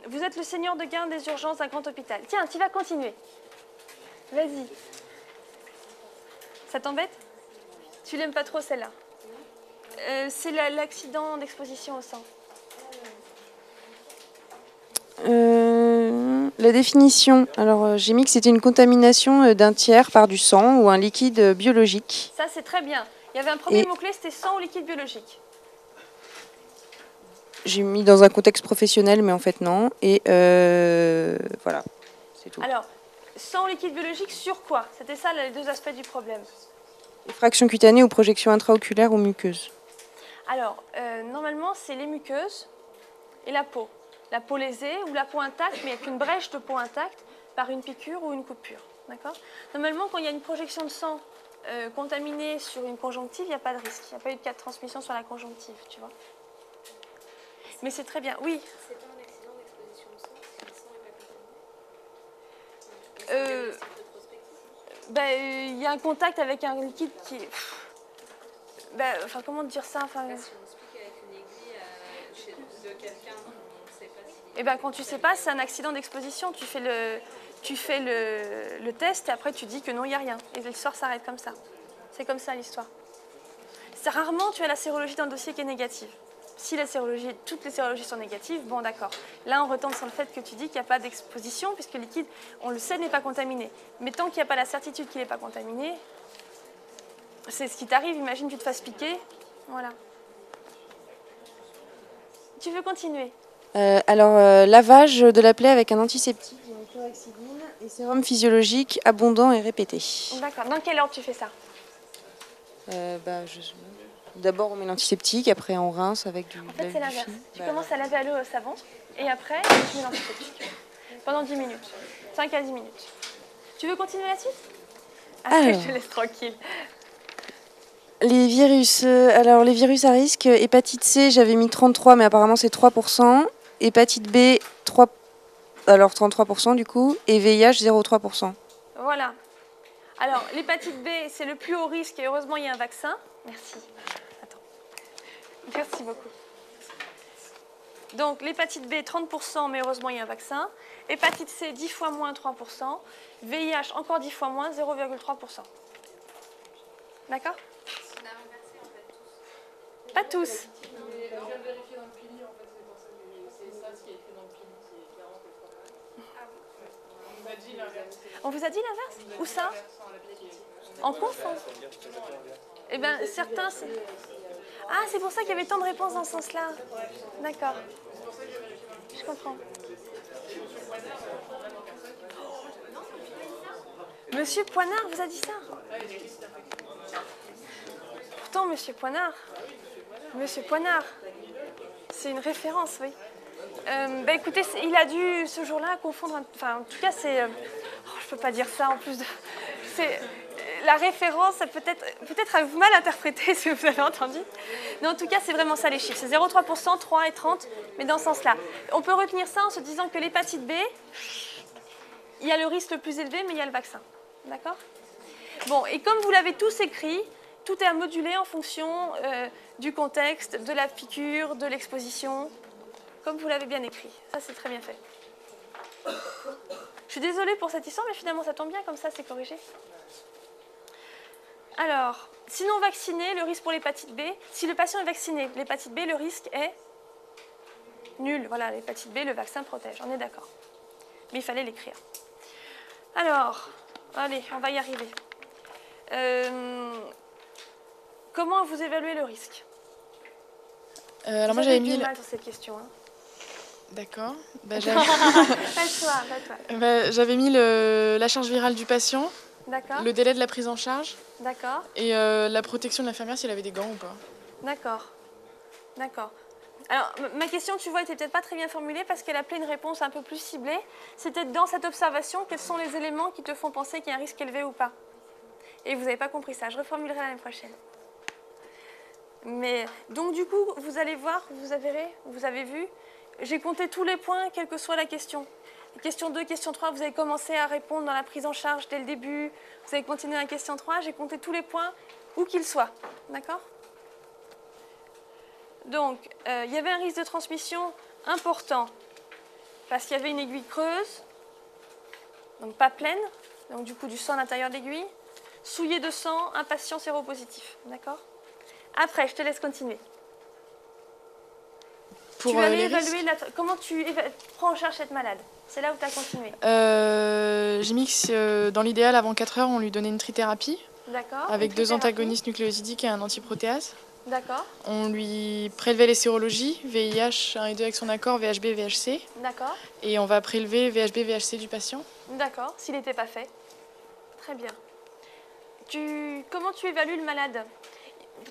Vous êtes le seigneur de garde des urgences d'un grand hôpital. Tiens, tu vas continuer. Vas-y. Ça t'embête? Tu l'aimes pas trop celle-là? C'est l'accident d'exposition au sang. La définition. Alors, j'ai mis que c'était une contamination d'un tiers par du sang ou un liquide biologique. Ça, c'est très bien. Il y avait un premier mot-clé, c'était sang ou liquide biologique. J'ai mis dans un contexte professionnel, mais en fait, non. Et voilà, c'est tout. Alors, sang ou liquide biologique sur quoi? C'était ça, les deux aspects du problème. Effraction cutanée ou projection intraoculaire ou muqueuse. Alors, normalement, c'est les muqueuses et la peau. La peau lésée ou la peau intacte, mais avec une brèche de peau intacte par une piqûre ou une coupure. D'accord? Normalement, quand il y a une projection de sang contaminée sur une conjonctive, il n'y a pas de risque. Il n'y a pas eu de cas de transmission sur la conjonctive, tu vois. Mais c'est très bien, oui. C'est pas un accident d'exposition au sang si le sang n'est pas contaminé? Il y a un contact avec un liquide qui est... enfin, comment dire ça, enfin... Si on explique avec une aiguille de quelqu'un, on ne sait pas si... quand tu sais pas, c'est un accident d'exposition. Tu fais le test et après tu dis que non, il n'y a rien. Et l'histoire s'arrête comme ça. C'est comme ça l'histoire. C'est rarement tu as la sérologie dans le dossier qui est négative. Si toutes les sérologies sont négatives, bon d'accord. Là, on retombe sur le fait que tu dis qu'il n'y a pas d'exposition, puisque le liquide, on le sait, n'est pas contaminé. Mais tant qu'il n'y a pas la certitude qu'il n'est pas contaminé, c'est ce qui t'arrive. Imagine que tu te fasses piquer. Voilà. Tu veux continuer? Lavage de la plaie avec un antiseptique, chlorhexidine et sérum physiologique abondant et répété. D'accord. Dans quel ordre tu fais ça? D'abord, on met l'antiseptique, après on rince avec du... En fait, c'est l'inverse. Tu commences à laver à l'eau au savon et après, tu mets l'antiseptique. Pendant 10 minutes. 5 à 10 minutes. Tu veux continuer la suite? Après, je te laisse tranquille. Les virus. Les virus à risque, hépatite C, j'avais mis 33, mais apparemment c'est 3%. Hépatite B, 33% du coup. Et VIH, 0,3%. Voilà. Alors, l'hépatite B, c'est le plus haut risque et heureusement, il y a un vaccin. Merci. Attends. Merci beaucoup. Donc, l'hépatite B, 30%, mais heureusement, il y a un vaccin. Hépatite C, 10 fois moins, 3%. VIH, encore 10 fois moins, 0,3%. D'accord? On a inversé en fait tous. Pas tous. Je viens de vérifier dans le pili, en fait, c'est pour ça que c'est ça ce qui est écrit dans le pili, qui est 40 et 3. Ah bon? On m'a dit l'inverse. On vous a dit l'inverse? Où ça? En conf? Eh bien, certains... Ah, c'est pour ça qu'il y avait tant de réponses dans ce sens-là. D'accord. Je comprends. Monsieur Poinard vous a dit ça? Pourtant, Monsieur Poinard, c'est une référence, oui. Écoutez, il a dû ce jour-là confondre... Enfin, en tout cas, c'est... je peux pas dire ça en plus de... La référence, peut-être avez-vous mal interprété ce que vous avez entendu. Mais en tout cas, c'est vraiment ça les chiffres. C'est 0,3%, 3 et 30, mais dans ce sens-là. On peut retenir ça en se disant que l'hépatite B, il y a le risque le plus élevé, mais il y a le vaccin. D'accord? Bon, et comme vous l'avez tous écrit, tout est à moduler en fonction du contexte, de la piqûre, de l'exposition, comme vous l'avez bien écrit. Ça, c'est très bien fait. Je suis désolée pour cette histoire, mais finalement, ça tombe bien, comme ça, c'est corrigé. Alors, sinon vacciné, le risque pour l'hépatite B, si le patient est vacciné, l'hépatite B, le risque est nul. Voilà, l'hépatite B, le vaccin protège, on est d'accord. Mais il fallait l'écrire. Alors, allez, on va y arriver. Comment vous évaluez le risque? Alors moi j'avais mis... mal sur cette question. Hein. D'accord. J'avais mis la charge virale du patient, le délai de la prise en charge, d'accord. Et la protection de l'infirmière si elle avait des gants ou pas. D'accord. Alors, ma question, tu vois, était peut-être pas très bien formulée parce qu'elle appelait une réponse un peu plus ciblée. C'était dans cette observation, quels sont les éléments qui te font penser qu'il y a un risque élevé ou pas? Et vous n'avez pas compris ça. Je reformulerai l'année prochaine. Mais, donc du coup, vous allez voir, vous avez vu, j'ai compté tous les points, quelle que soit la question. Question 2, question 3, vous avez commencé à répondre dans la prise en charge dès le début. Vous avez continué à la question 3, j'ai compté tous les points, où qu'ils soient. D'accord? Donc, il y avait un risque de transmission important parce qu'il y avait une aiguille creuse, donc pas pleine, donc du coup du sang à l'intérieur de l'aiguille, souillé de sang, un patient séropositif. D'accord? Après, je te laisse continuer. Pour Tu allais les évaluer comment tu prends en charge cette malade. C'est là où tu as continué. J'ai mis que dans l'idéal, avant 4 heures, on lui donnait une trithérapie D'accord. avec Une 2 trithérapie. antagonistes nucléosidiques et un antiprotéase. D'accord. On lui prélevait les sérologies, VIH 1 et 2 avec son accord, VHB, VHC. D'accord. Et on va prélever VHB, VHC du patient. D'accord, s'il n'était pas fait. Très bien. Comment tu évalues le malade?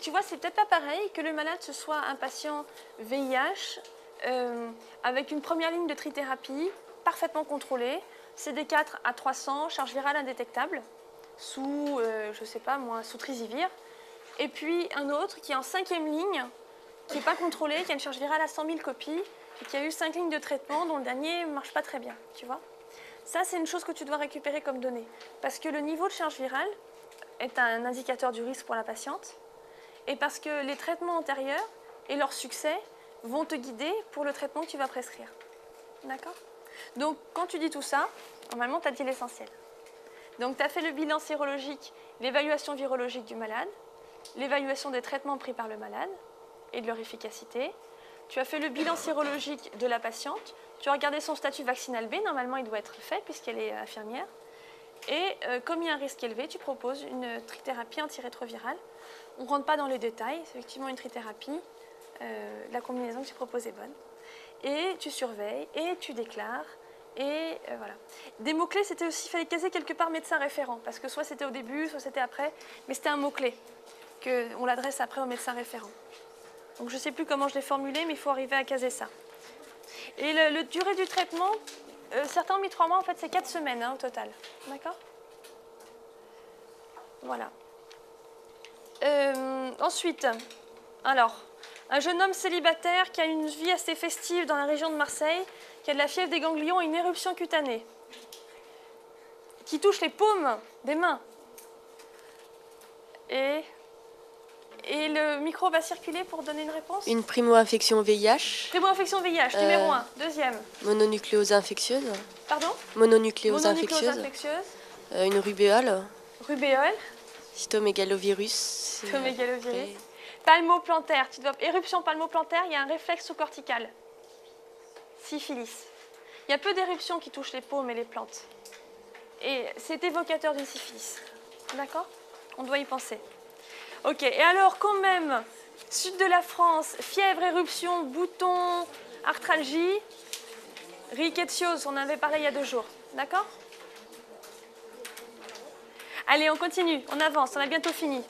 Tu vois, c'est peut-être pas pareil que le malade ce soit un patient VIH avec une première ligne de trithérapie parfaitement contrôlée, CD4 à 300, charge virale indétectable, sous, je sais pas moi, sous Trisivir. Et puis un autre qui est en 5e ligne, qui n'est pas contrôlé, qui a une charge virale à 100 000 copies, et qui a eu 5 lignes de traitement dont le dernier ne marche pas très bien, tu vois. Ça, c'est une chose que tu dois récupérer comme donnée. Parce que le niveau de charge virale est un indicateur du risque pour la patiente. Et parce que les traitements antérieurs et leur succès vont te guider pour le traitement que tu vas prescrire. D'accord? Donc, quand tu dis tout ça, normalement, tu as dit l'essentiel. Donc, tu as fait le bilan sérologique, l'évaluation virologique du malade, l'évaluation des traitements pris par le malade et de leur efficacité. Tu as fait le bilan sérologique de la patiente. Tu as regardé son statut vaccinal B. Normalement, il doit être fait puisqu'elle est infirmière. Et comme il y a un risque élevé, tu proposes une trithérapie antirétrovirale. On ne rentre pas dans les détails. C'est effectivement une trithérapie. La combinaison que tu proposes est bonne. Et tu surveilles et tu déclares. Et voilà. Des mots-clés, c'était aussi, il fallait caser quelque part médecin référent. Parce que soit c'était au début, soit c'était après. Mais c'était un mot-clé. On l'adresse après au médecin référent. Donc je ne sais plus comment je l'ai formulé, mais il faut arriver à caser ça. Et le durée du traitement, certains ont mis 3 mois, en fait c'est 4 semaines au total. D'accord? Voilà. Ensuite, alors, un jeune homme célibataire qui a une vie assez festive dans la région de Marseille, qui a de la fièvre des ganglions et une éruption cutanée, qui touche les paumes des mains. Et le micro va circuler pour donner une réponse? Une primo-infection VIH. Primo-infection VIH, numéro 1. Deuxième. Mononucléose infectieuse. Pardon? Mononucléose Mononucléose infectieuse. infectieuse. Une rubéole. Rubéole. Cytomégalovirus. Cytomégalovirus. Palmoplantaire. Éruption palmoplantaire, il y a un réflexe sous-cortical. Syphilis. Il y a peu d'éruptions qui touchent les paumes et les plantes. Et c'est évocateur d'une syphilis. D'accord? On doit y penser. Ok, et alors quand même, sud de la France, fièvre, éruption, boutons, arthralgie, rickettsiosis, on en avait parlé il y a 2 jours. D'accord? Allez, on continue, on avance, on a bientôt fini.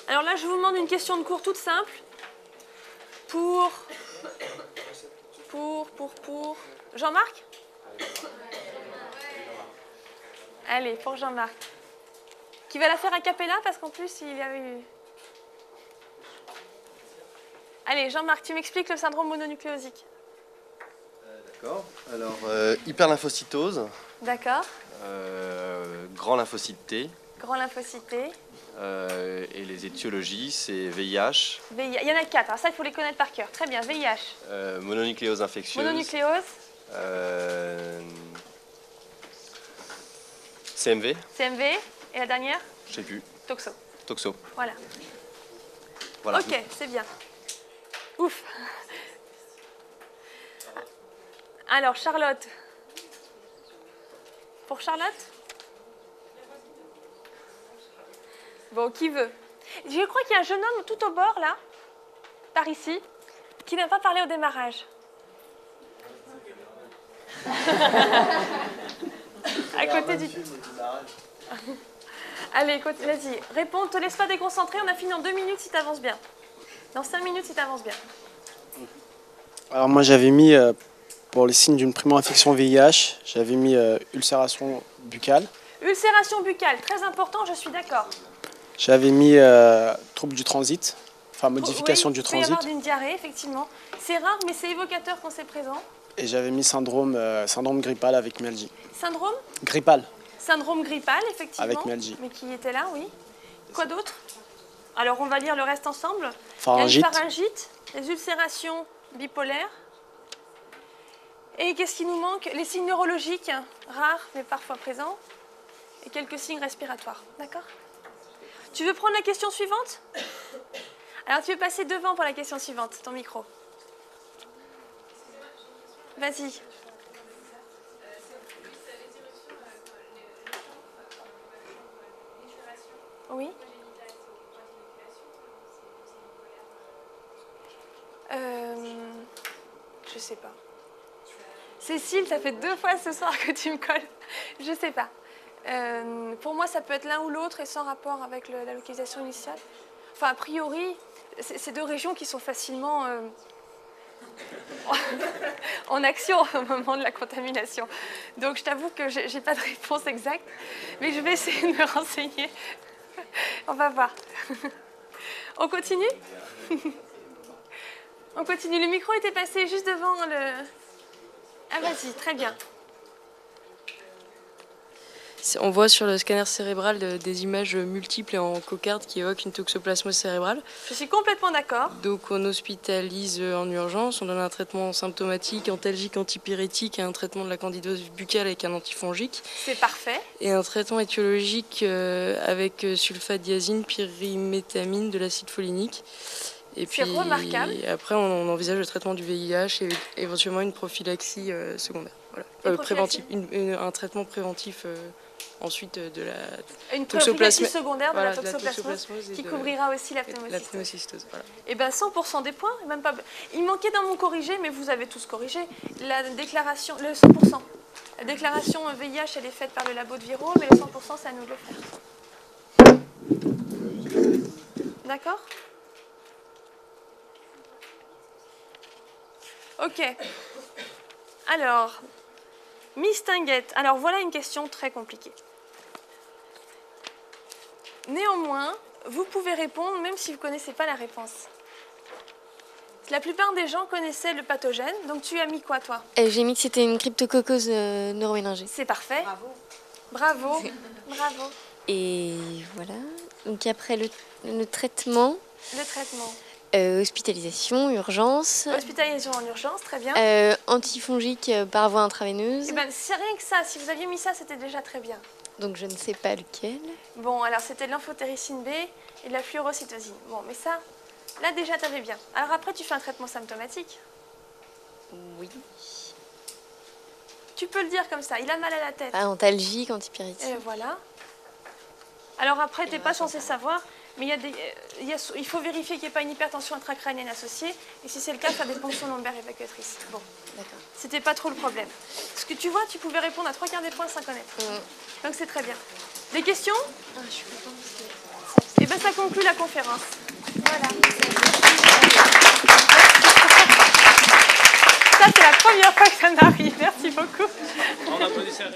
Alors là, je vous demande une question de cours toute simple. Pour Jean-Marc? Allez, pour Jean-Marc. Qui va la faire a cappella parce qu'en plus, il y a eu... Allez, Jean-Marc, tu m'expliques le syndrome mononucléosique. D'accord. Alors, hyperlymphocytose. D'accord. Grand lymphocyte T. Grand lymphocyte T. Et les étiologies, c'est VIH. Il y en a 4, alors ça, il faut les connaître par cœur. Très bien, VIH. Mononucléose infectieuse. Mononucléose. CMV. CMV. Et la dernière? Je sais plus. Toxo. Toxo. Voilà. Voilà. Ok, c'est bien. Ouf. Alors, Charlotte. Pour Charlotte? Bon, qui veut? Je crois qu'il y a un jeune homme tout au bord, là, par ici, qui n'a pas parlé au démarrage. À côté du... Allez, vas-y, réponds, ne te laisse pas déconcentrer, on a fini en 2 minutes si tu avances bien. Dans 5 minutes si tu avances bien. Alors moi j'avais mis, pour les signes d'une primo-infection VIH, j'avais mis ulcération buccale. Ulcération buccale, très important, je suis d'accord. J'avais mis trouble du transit, enfin modification oui, du il peut y transit. avoir d'une diarrhée, effectivement. C'est rare, mais c'est évocateur quand c'est présent. Et j'avais mis syndrome grippal avec myalgie. Syndrome? Grippal. Syndrome grippal, effectivement. Avec myalgie. Mais qui était là, oui. Quoi d'autre? Alors, on va lire le reste ensemble. Pharyngite. Il y a une pharyngite, les ulcérations bipolaires. Et qu'est-ce qui nous manque? Les signes neurologiques, rares mais parfois présents, et quelques signes respiratoires. D'accord? Tu veux prendre la question suivante? Alors tu veux passer devant pour la question suivante, ton micro. Vas-y. Oui. Je sais pas. Cécile, ça fait 2 fois ce soir que tu me colles. Je sais pas. Pour moi, ça peut être l'un ou l'autre et sans rapport avec la localisation initiale. Enfin, a priori, c'est 2 régions qui sont facilement en action au moment de la contamination. Donc, je t'avoue que j'ai pas de réponse exacte, mais je vais essayer de me renseigner. On va voir. On continue? On continue. Le micro était passé juste devant le... Ah, vas-y, très bien. On voit sur le scanner cérébral des images multiples et en cocarde qui évoquent une toxoplasmose cérébrale. Je suis complètement d'accord. Donc on hospitalise en urgence, on donne un traitement symptomatique, antalgique, antipyrétique et un traitement de la candidose buccale avec un antifongique. C'est parfait. Et un traitement étiologique avec sulfadiazine, pyrimétamine, de l'acide folinique. Et puis remarquable. Après on envisage le traitement du VIH et éventuellement une prophylaxie secondaire. Voilà. Préventif, un traitement préventif ensuite de la une prophylaxie toxoplasmose secondaire de voilà, la toxoplasmose qui couvrira aussi la pneumocystose. La pneumocystose, voilà. Et bien 100% des points, même pas... Il manquait dans mon corrigé, mais vous avez tous corrigé, la déclaration, le 100%. La déclaration VIH, elle est faite par le labo de Viro, mais le 100%, c'est à nous de le faire. D'accord? Ok. Alors, Miss Tinguette, alors voilà une question très compliquée. Néanmoins, vous pouvez répondre même si vous ne connaissez pas la réponse. La plupart des gens connaissaient le pathogène, donc tu as mis quoi toi? J'ai mis que c'était une cryptococcose neuroméningée. C'est parfait. Bravo. Bravo. Et voilà. Donc après le traitement. Le traitement. Hospitalisation, urgence. Hospitalisation en urgence, très bien. Antifongique par voie intraveineuse. Eh ben, c'est rien que ça. Si vous aviez mis ça, c'était déjà très bien. Donc je ne sais pas lequel. Bon, alors c'était de l'amphotéricine B et de la fluorocytosine. Bon, mais ça, là déjà, tu avais bien. Alors après, tu fais un traitement symptomatique. Oui. Tu peux le dire comme ça. Il a mal à la tête. Antalgique, antipyrétique. Voilà. Alors après, tu n'es pas censé savoir. Mais il faut vérifier qu'il n'y ait pas une hypertension intracrânienne associée. Et si c'est le cas, faire des ponctions lombaires évacuatrices. Bon, d'accord. C'était pas trop le problème. Parce que tu vois, tu pouvais répondre à 3/4 des points sans connaître. Donc c'est très bien. Des questions? Je suis contente. Et bien ça conclut la conférence. Voilà. Ça, c'est la première fois que ça m'arrive. Merci beaucoup. On applaudit Rémi.